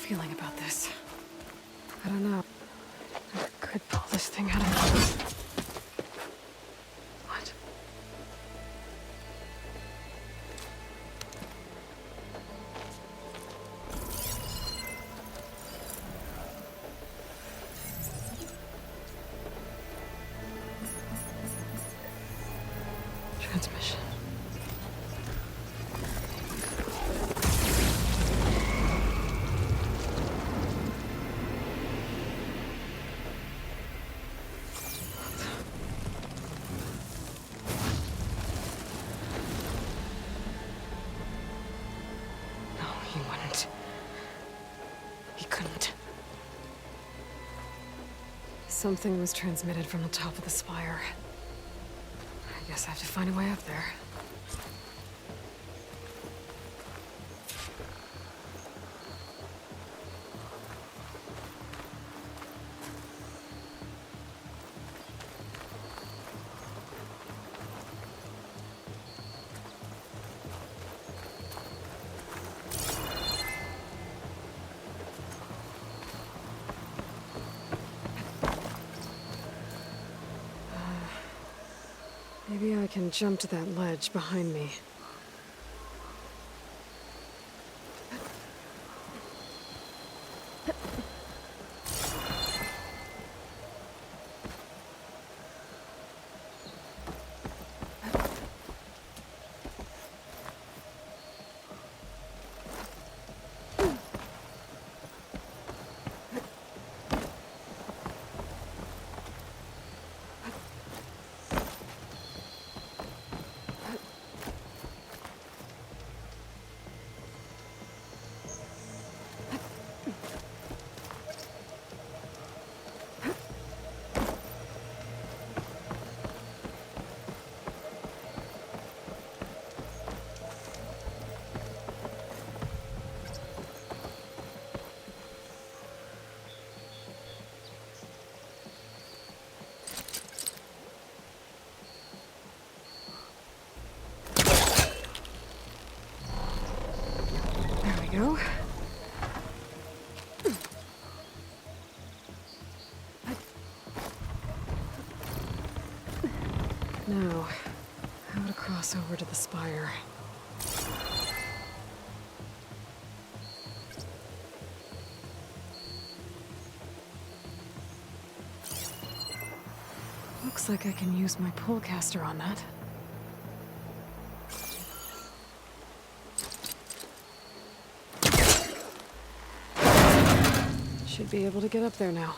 feeling about this. I don't know. I could pull this thing out of me. What? Transmission. Something was transmitted from the top of the spire. I guess I have to find a way up there. Maybe I can jump to that ledge behind me. Go. Now, how to cross over to the spire. Looks like I can use my pullcaster on that. Should be able to get up there now.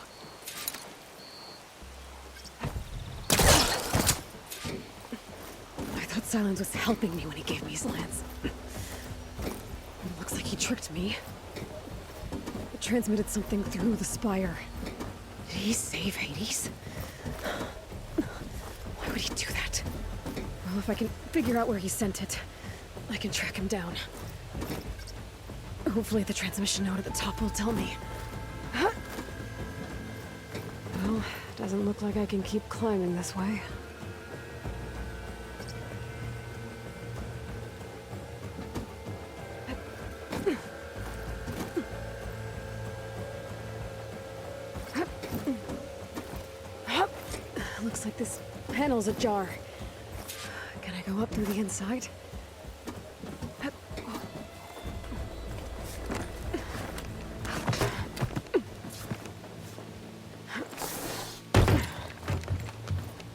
I thought Sylens was helping me when he gave me his lance. It looks like he tricked me. It transmitted something through the spire. Did he save Hades? Why would he do that? Well, if I can figure out where he sent it, I can track him down. Hopefully the transmission note at the top will tell me. Well, doesn't look like I can keep climbing this way. Looks like this panel's ajar. Can I go up through the inside?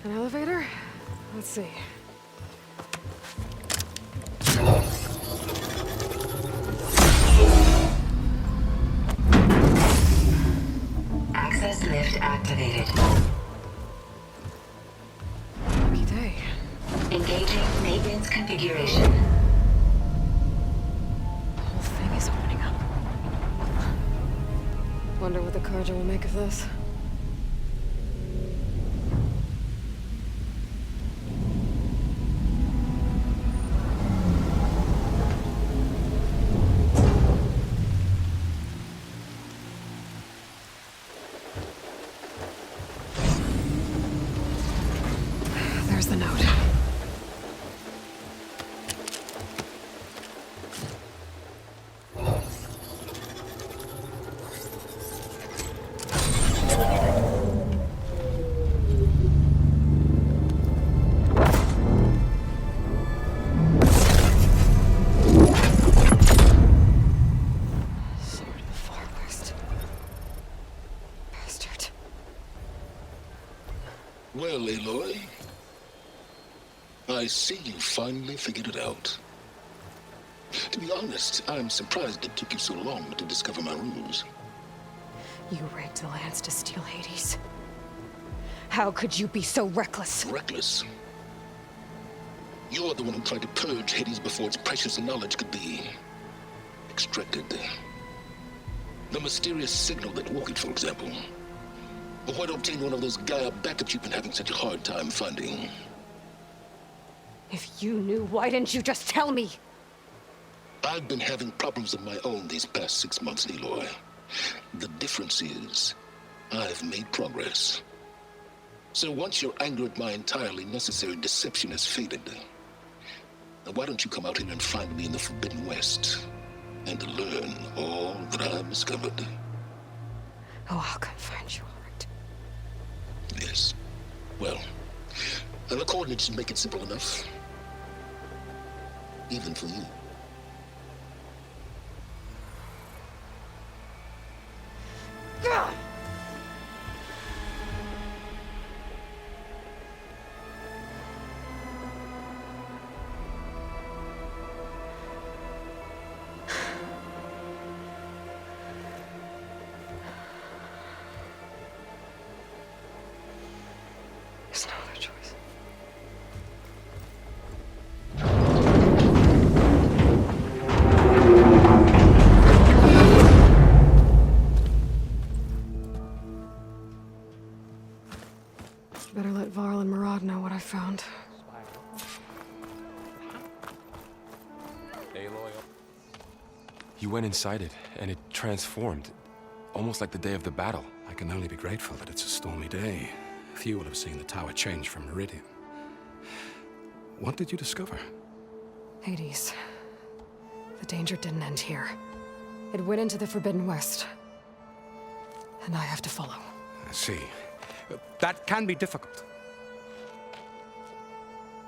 An elevator? Let's see. Access lift activated. Lucky day. Engaging maintenance configuration. The whole thing is opening up. Wonder what the Carja will make of this. There's the note. I see you finally figured it out. To be honest, I'm surprised it took you so long to discover my ruse. You rigged the lance to steal Hades. How could you be so reckless? Reckless? You're the one who tried to purge Hades before its precious knowledge could be extracted. The mysterious signal that woke it, for example. But why obtain one of those GAIA backups you've been having such a hard time finding? If you knew, why didn't you just tell me? I've been having problems of my own these past 6 months, Aloy. The difference is, I've made progress. So once your anger at my entirely necessary deception has faded, why don't you come out here and find me in the Forbidden West, and learn all that I've discovered? Oh, I'll come find you, all right. Yes. Well, the coordinates make it simple enough. Even for you. There's no other choice. Better let Varl and Murad know what I found. Aloy. You went inside it, and it transformed, almost like the day of the battle. I can only be grateful that it's a stormy day. Few will have seen the tower change from Meridian. What did you discover? Hades. The danger didn't end here. It went into the Forbidden West. And I have to follow. I see. That can be difficult.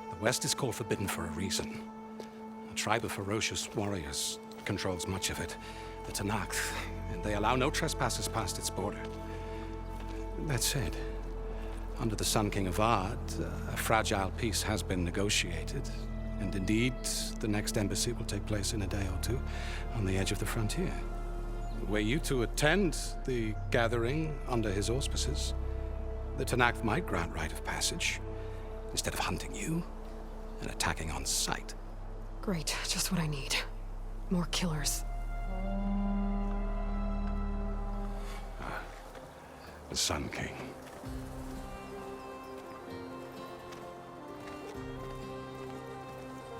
The West is called Forbidden for a reason. A tribe of ferocious warriors controls much of it, the Talanah, and they allow no trespassers past its border. That said, under the Sun King Avad, a fragile peace has been negotiated, and indeed, the next embassy will take place in a day or two on the edge of the frontier. Were you to attend the gathering under his auspices, the Talanah might grant right of passage, instead of hunting you and attacking on sight. Great, just what I need. More killers. The Sun King.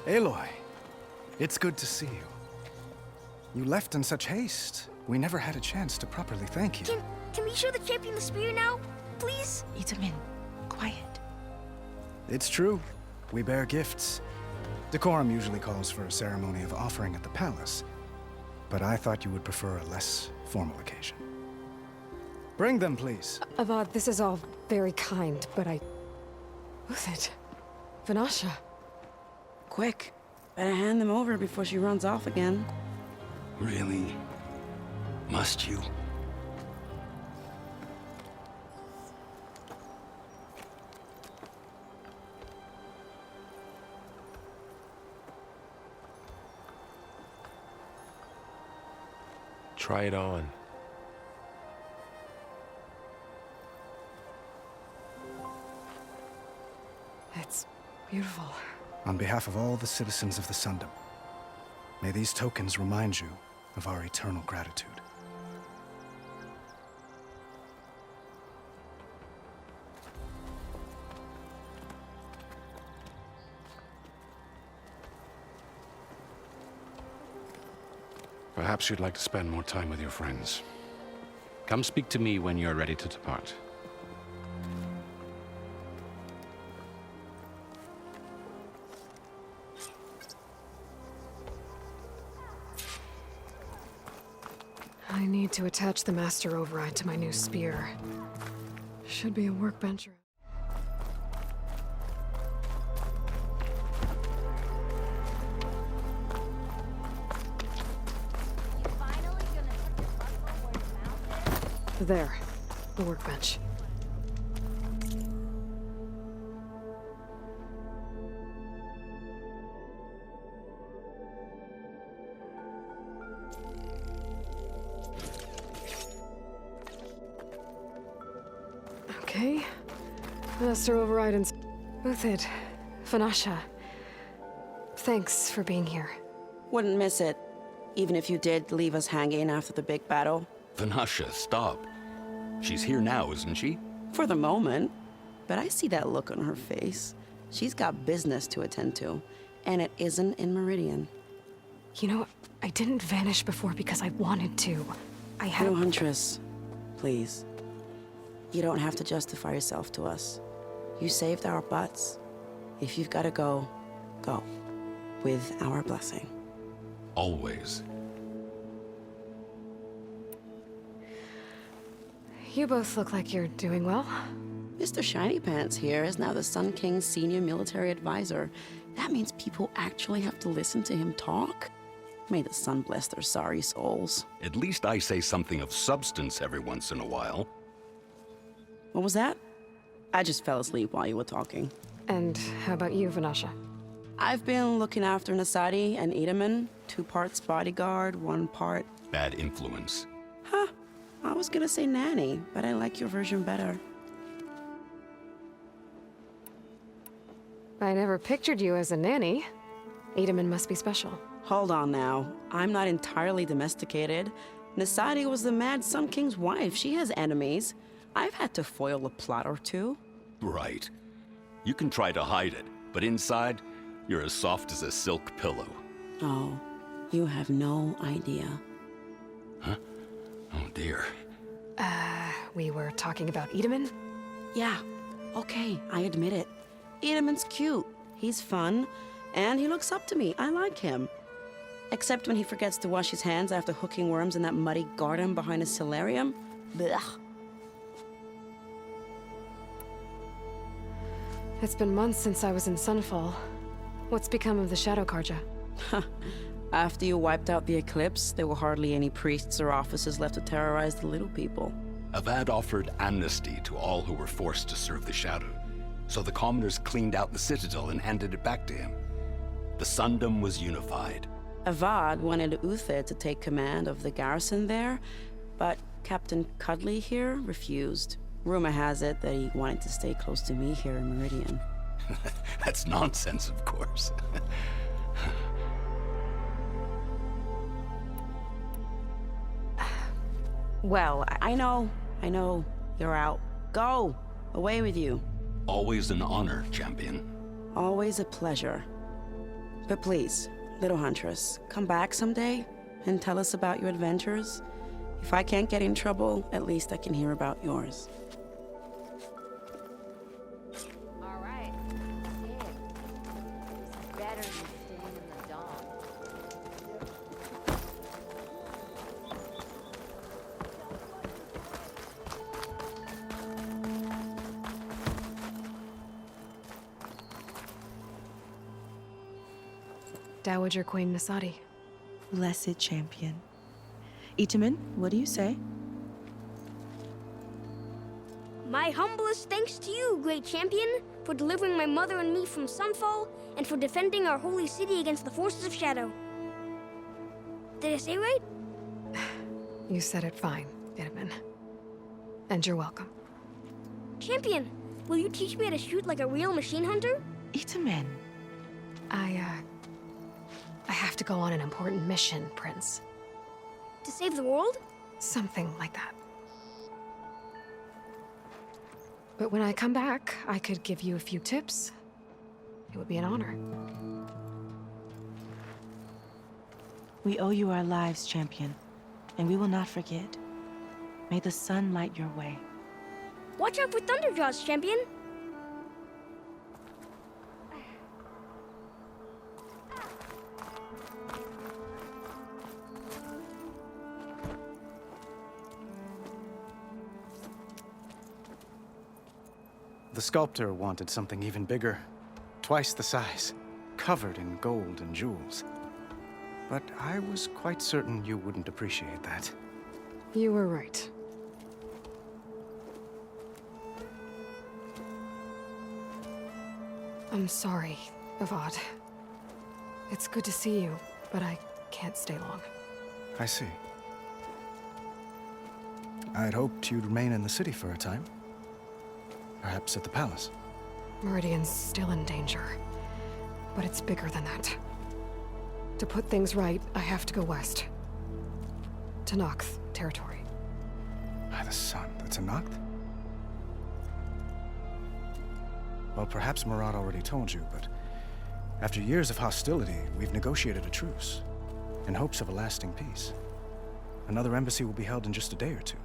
Aloy, it's good to see you. You left in such haste. We never had a chance to properly thank you. Can we show the champion the spear now, please? Itamin, quiet. It's true. We bear gifts. Decorum usually calls for a ceremony of offering at the palace, but I thought you would prefer a less formal occasion. Bring them, please. Avad, this is all very kind, but Uthid. Vanasha. Quick, better hand them over before she runs off again. Really? Must you? Try it on. It's beautiful. On behalf of all the citizens of the Sundom, may these tokens remind you of our eternal gratitude. Perhaps you'd like to spend more time with your friends. Come speak to me when you're ready to depart. I need to attach the master override to my new spear. Should be a workbench. There, the workbench. Master Override and Uthid, Vanasha. Thanks for being here. Wouldn't miss it, even if you did leave us hanging after the big battle. Vanasha, stop. She's here now, isn't she? For the moment. But I see that look on her face. She's got business to attend to, and it isn't in Meridian. You know, I didn't vanish before because I wanted to. I had... No, Huntress. Please. You don't have to justify yourself to us. You saved our butts. If you've got to go, go. With our blessing. Always. You both look like you're doing well. Mr. Shiny Pants here is now the Sun King's senior military advisor. That means people actually have to listen to him talk? May the sun bless their sorry souls. At least I say something of substance every once in a while. What was that? I just fell asleep while you were talking. And how about you, Vanasha? I've been looking after Nasadi and Edaman. 2 parts bodyguard, 1 part... Bad influence. Huh. I was gonna say nanny, but I like your version better. I never pictured you as a nanny. Edaman must be special. Hold on now. I'm not entirely domesticated. Nasadi was the Mad Sun King's wife. She has enemies. I've had to foil a plot or 2. Right. You can try to hide it, but inside, you're as soft as a silk pillow. Oh, you have no idea. Huh? Oh dear. We were talking about Edaman? Yeah, okay, I admit it. Edaman's cute. He's fun, and he looks up to me. I like him. Except when he forgets to wash his hands after hooking worms in that muddy garden behind a solarium. Blech. It's been months since I was in Sunfall. What's become of the Shadow Karja? After you wiped out the eclipse, there were hardly any priests or officers left to terrorize the little people. Avad offered amnesty to all who were forced to serve the Shadow, so the commoners cleaned out the citadel and handed it back to him. The Sundom was unified. Avad wanted Uthid to take command of the garrison there, but Captain Cuddly here refused. Rumor has it that he wanted to stay close to me here in Meridian. That's nonsense, of course. Well, I know. You're out. Go! Away with you. Always an honor, champion. Always a pleasure. But please, little Huntress, come back someday and tell us about your adventures. If I can't get in trouble, at least I can hear about yours. All right. It's better than sitting in the dawn. Dowager Queen Nasadi. Blessed champion. Itaman, what do you say? My humblest thanks to you, great champion, for delivering my mother and me from Sunfall, and for defending our holy city against the forces of Shadow. Did I say right? You said it fine, Edaman. And you're welcome. Champion, will you teach me how to shoot like a real machine hunter? Itaman. I have to go on an important mission, Prince. To save the world? Something like that. But when I come back, I could give you a few tips. It would be an honor. We owe you our lives, champion, and we will not forget. May the sun light your way. Watch out for Thunderjaws, champion! The sculptor wanted something even bigger. Twice the size, covered in gold and jewels. But I was quite certain you wouldn't appreciate that. You were right. I'm sorry, Avad. It's good to see you, but I can't stay long. I see. I'd hoped you'd remain in the city for a time. Perhaps at the palace. Meridian's still in danger. But it's bigger than that. To put things right, I have to go west. To Nox territory. By the sun, that's a Noct? Well, perhaps Murad already told you, but after years of hostility, we've negotiated a truce, in hopes of a lasting peace. Another embassy will be held in just a day or two.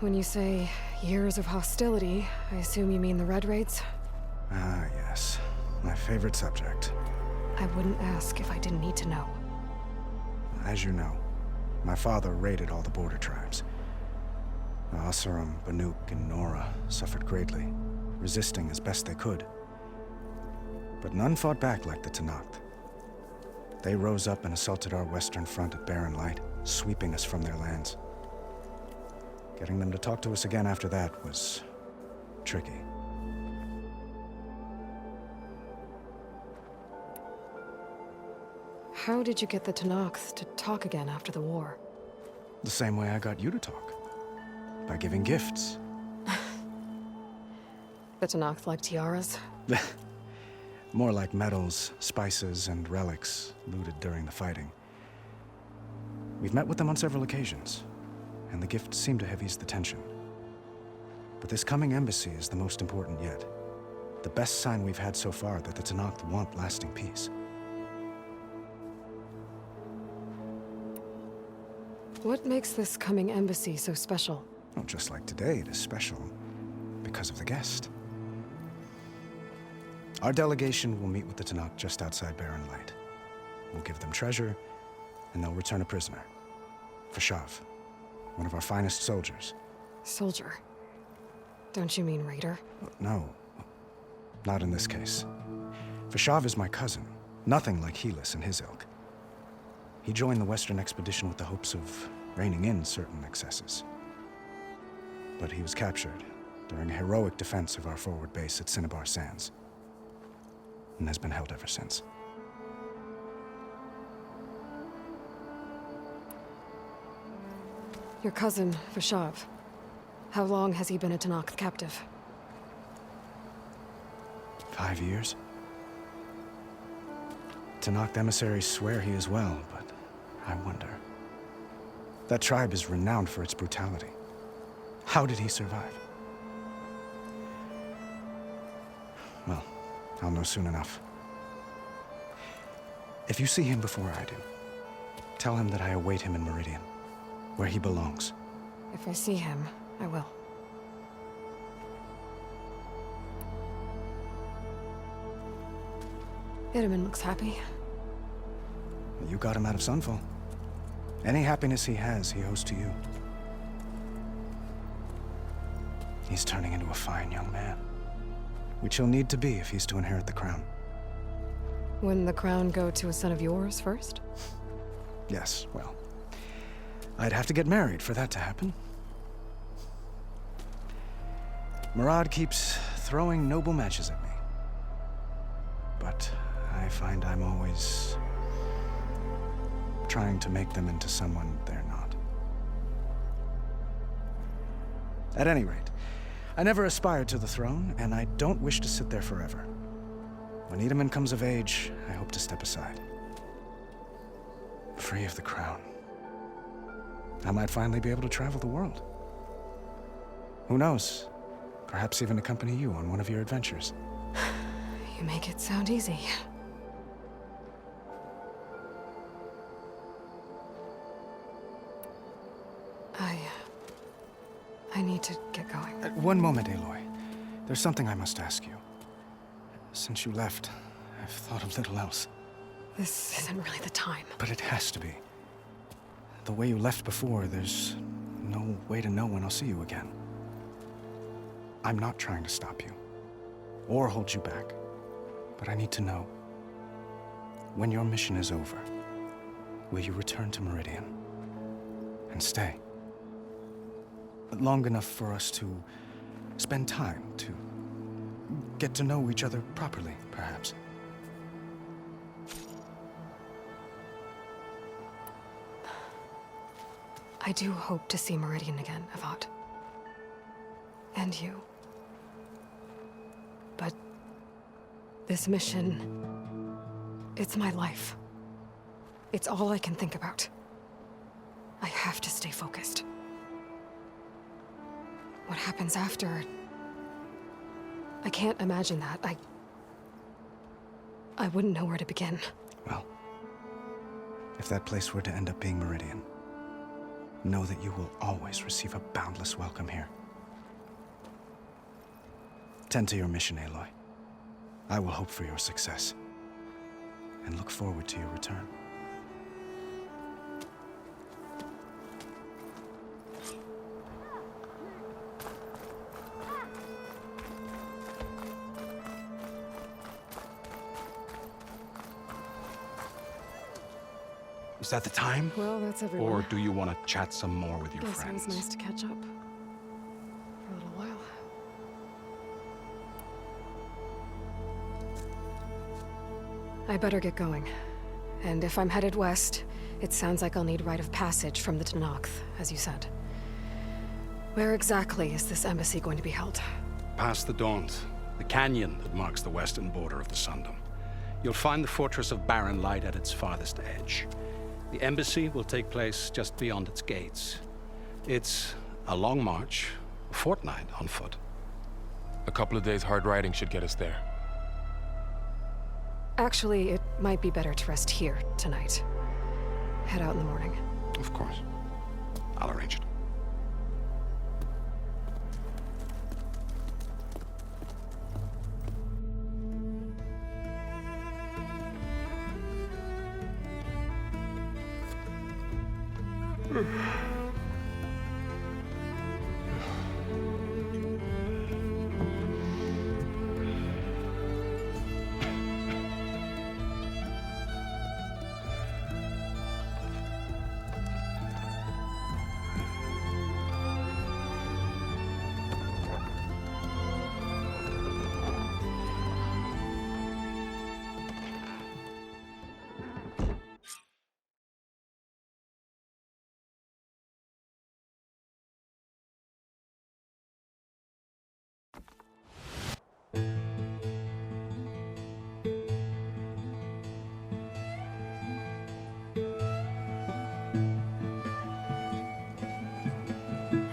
When you say years of hostility, I assume you mean the Red Raids? Ah, yes. My favorite subject. I wouldn't ask if I didn't need to know. As you know, my father raided all the border tribes. The Asuram, Banuk, and Nora suffered greatly, resisting as best they could. But none fought back like the Tanact. They rose up and assaulted our western front at Barren Light, sweeping us from their lands. Getting them to talk to us again after that was tricky. How did you get the Tanakhs to talk again after the war? The same way I got you to talk. By giving gifts. The Tanakhs like tiaras? More like medals, spices, and relics looted during the fighting. We've met with them on several occasions, and the gifts seem to have eased the tension. But this coming embassy is the most important yet. The best sign we've had so far that the Tanakhs want lasting peace. What makes this coming embassy so special? Well, just like today, it is special because of the guest. Our delegation will meet with the Tanakh just outside Barren Light. We'll give them treasure, and they'll return a prisoner. Fashav, one of our finest soldiers. Soldier? Don't you mean raider? No, not in this case. Fashav is my cousin, nothing like Helis and his ilk. He joined the Western expedition with the hopes of reining in certain excesses. But he was captured during a heroic defense of our forward base at Cinnabar Sands, and has been held ever since. Your cousin, Fashav. How long has he been a Tanakh captive? 5 years. Tanakh emissaries swear he is well, but I wonder. That tribe is renowned for its brutality. How did he survive? Well, I'll know soon enough. If you see him before I do, tell him that I await him in Meridian, where he belongs. If I see him, I will. Erend looks happy. You got him out of Sunfall. Any happiness he has, he owes to you. He's turning into a fine young man, which he'll need to be if he's to inherit the crown. Wouldn't the crown go to a son of yours first? Yes, well, I'd have to get married for that to happen. Murad keeps throwing noble matches at me. But I find I'm always trying to make them into someone they're not. At any rate, I never aspired to the throne, and I don't wish to sit there forever. When Edaman comes of age, I hope to step aside. Free of the crown. I might finally be able to travel the world. Who knows? Perhaps even accompany you on one of your adventures. You make it sound easy. I need to get going. One moment, Aloy. There's something I must ask you. Since you left, I've thought of little else. This isn't really the time. But it has to be. The way you left before, there's no way to know when I'll see you again. I'm not trying to stop you, or hold you back. But I need to know, when your mission is over, will you return to Meridian? And stay? Long enough for us to spend time, to get to know each other properly, perhaps. I do hope to see Meridian again, Avad. And you. But this mission, it's my life. It's all I can think about. I have to stay focused. What happens after? I can't imagine that. I wouldn't know where to begin. Well, if that place were to end up being Meridian, know that you will always receive a boundless welcome here. Tend to your mission, Aloy. I will hope for your success, and look forward to your return. Is that the time? Well, that's everyone. Or do you want to chat some more with your Guess friends? it was nice to catch up. For a little while. I better get going. And if I'm headed west, it sounds like I'll need rite of passage from the Talanah, as you said. Where exactly is this embassy going to be held? Past the Daunt, the canyon that marks the western border of the Sundom. You'll find the fortress of Barren Light at its farthest edge. The embassy will take place just beyond its gates. It's a long march, a fortnight on foot. A couple of days hard riding should get us there. Actually, it might be better to rest here tonight. Head out in the morning. Of course. I'll arrange it.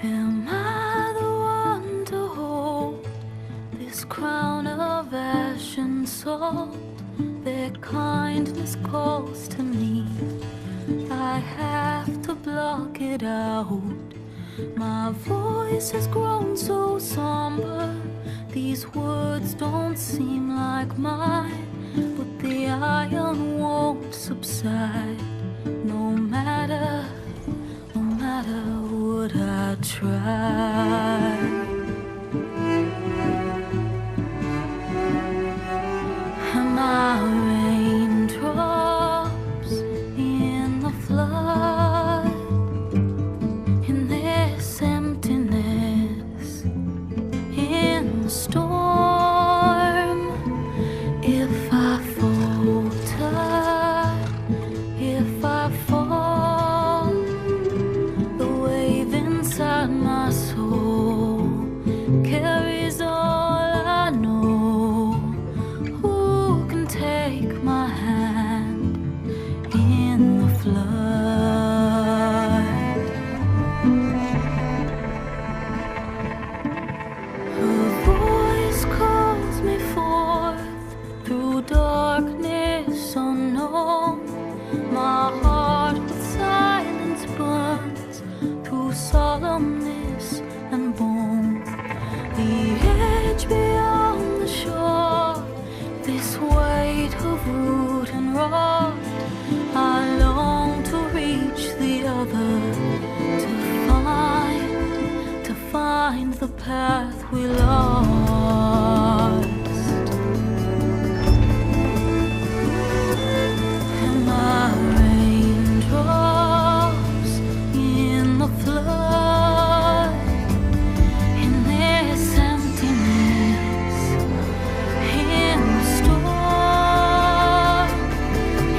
Am I the one to hold this crown of ash and salt? Their kindness calls to me. I have to block it out. My voice has grown so somber. These words don't seem like mine, but the iron won't subside. No matter what I try. Am I raindrops in the flood? In this emptiness, in the storm. If I falter, if I fall, the wave inside my soul carries all I know. Who can take my hand in the flood? Her voice calls me forth through darkness unknown. My heart with silence burns through solemnness and bone. The edge beyond the shore, this weight of root and rot. I long to reach the other, to find the path we lost. Am I raindrops in the flood? In this emptiness, in the storm.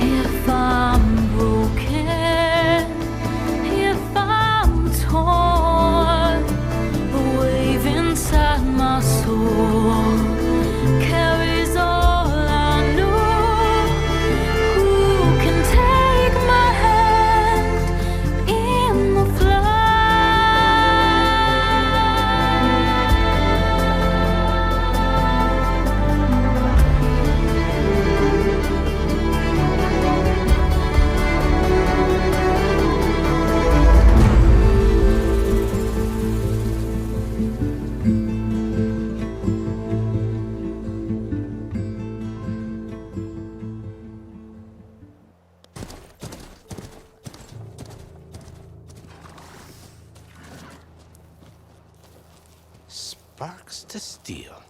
If I'm broken, if I'm torn, the wave inside deal.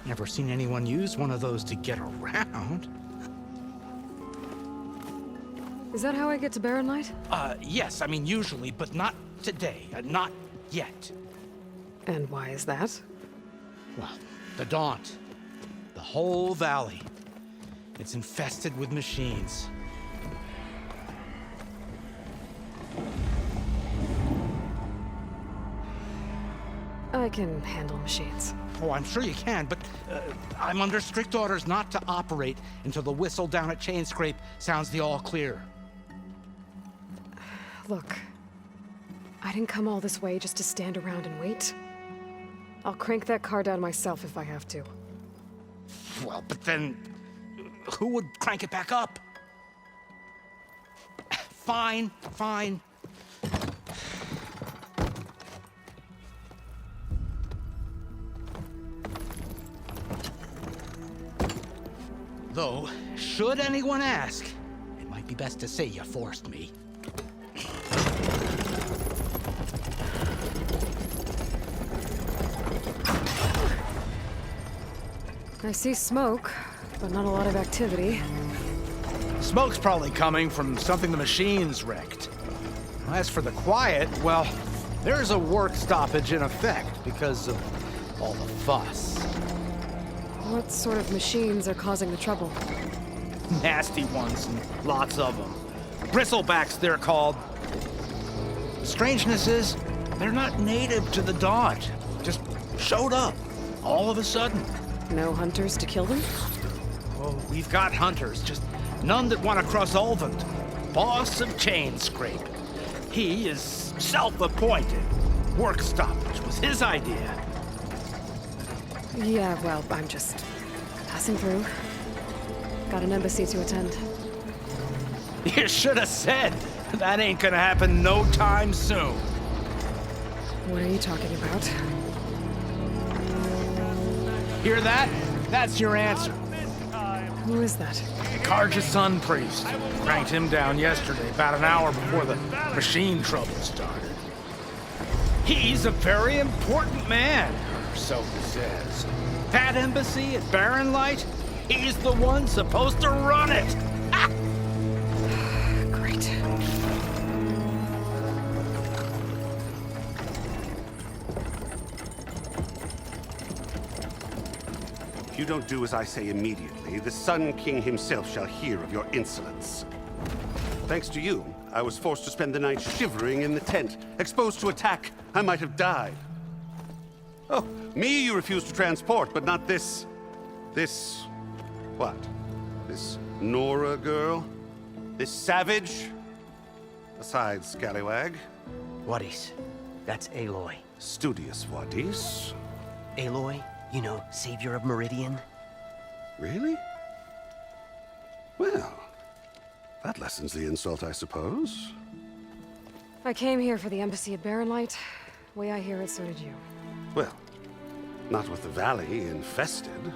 Never seen anyone use one of those to get around. Is that how I get to Barren Light? Yes, I mean usually, but not today. Not yet. And why is that? Well, the Daunt. The whole valley. It's infested with machines. I can handle machines. Oh, I'm sure you can, but I'm under strict orders not to operate until the whistle down at Chain Scrape sounds the all clear. Look, I didn't come all this way just to stand around and wait. I'll crank that car down myself if I have to. Well, but then who would crank it back up? Fine, fine. Though, should anyone ask, it might be best to say you forced me. I see smoke, but not a lot of activity. Smoke's probably coming from something the machines wrecked. As for the quiet, well, there's a work stoppage in effect because of all the fuss. What sort of machines are causing the trouble? Nasty ones, and lots of them. Bristlebacks, they're called. The strangeness is, they're not native to the Daunt. Just showed up, all of a sudden. No hunters to kill them? Oh, we've got hunters, just none that want to cross Ulvund. Boss of Chain Scrape. He is self-appointed. Work stoppage was his idea. Yeah, well, I'm just passing through. Got an embassy to attend. You should have said. That ain't gonna happen no time soon. What are you talking about? Hear that? That's your answer. Who is that? Karja's son priest. Cranked him down yesterday, about an hour before the machine trouble started. He's a very important man, or so he says. That embassy at Barren Light, he's the one supposed to run it. Ah! Great. If you don't do as I say immediately, the Sun King himself shall hear of your insolence. Thanks to you, I was forced to spend the night shivering in the tent. Exposed to attack, I might have died. Oh, me you refuse to transport, but not this... what? This Nora girl? This savage? Besides, scallywag. Vuadis. That's Aloy. Studious Vuadis. Aloy, you know, savior of Meridian. Really? Well, that lessens the insult, I suppose. I came here for the embassy at Barren Light. Way I hear it, so did you. Well, not with the valley infested.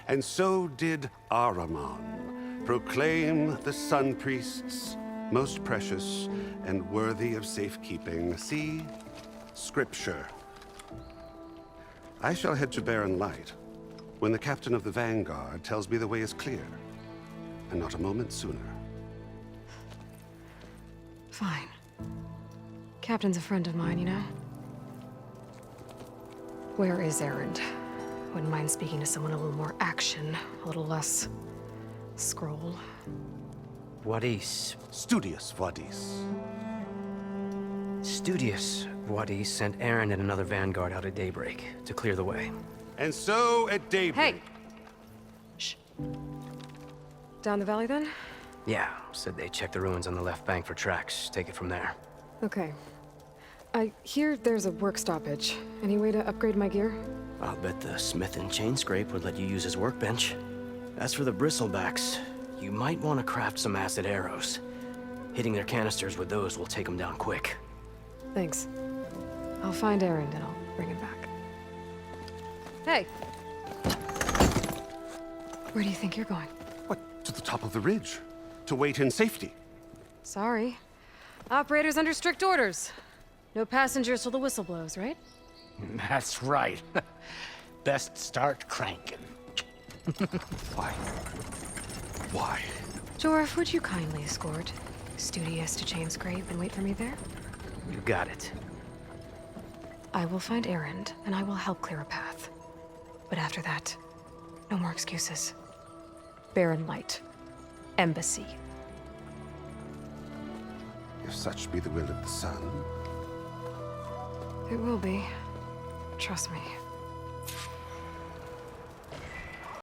And so did Ahriman proclaim the Sun Priests most precious and worthy of safekeeping. See? Scripture. I shall head to Barren Light when the captain of the Vanguard tells me the way is clear, and not a moment sooner. Fine. Captain's a friend of mine, you know? Where is Erend? Wouldn't mind speaking to someone a little more action, a little less scroll. Vuadis. Studious Vuadis. Studious Vuadis sent Erend and another Vanguard out at daybreak to clear the way. And so at daybreak... Hey! Shh. Down the valley, then? Yeah, said they checked the ruins on the left bank for tracks. Take it from there. Okay. I hear there's a work stoppage. Any way to upgrade my gear? I'll bet the smith in Chain Scrape would let you use his workbench. As for the bristlebacks, you might want to craft some acid arrows. Hitting their canisters with those will take them down quick. Thanks. I'll find Erend and I'll bring him back. Hey! Where do you think you're going? What, to the top of the ridge? To wait in safety? Sorry. Operators under strict orders. No passengers till the whistle blows, right? That's right. Best start cranking. Why? Why? Jorf, would you kindly escort Studious to Chainscrape and wait for me there? You got it. I will find Erend, and I will help clear a path. But after that, no more excuses. Barren Light. Embassy. If such be the will of the sun. It will be. Trust me.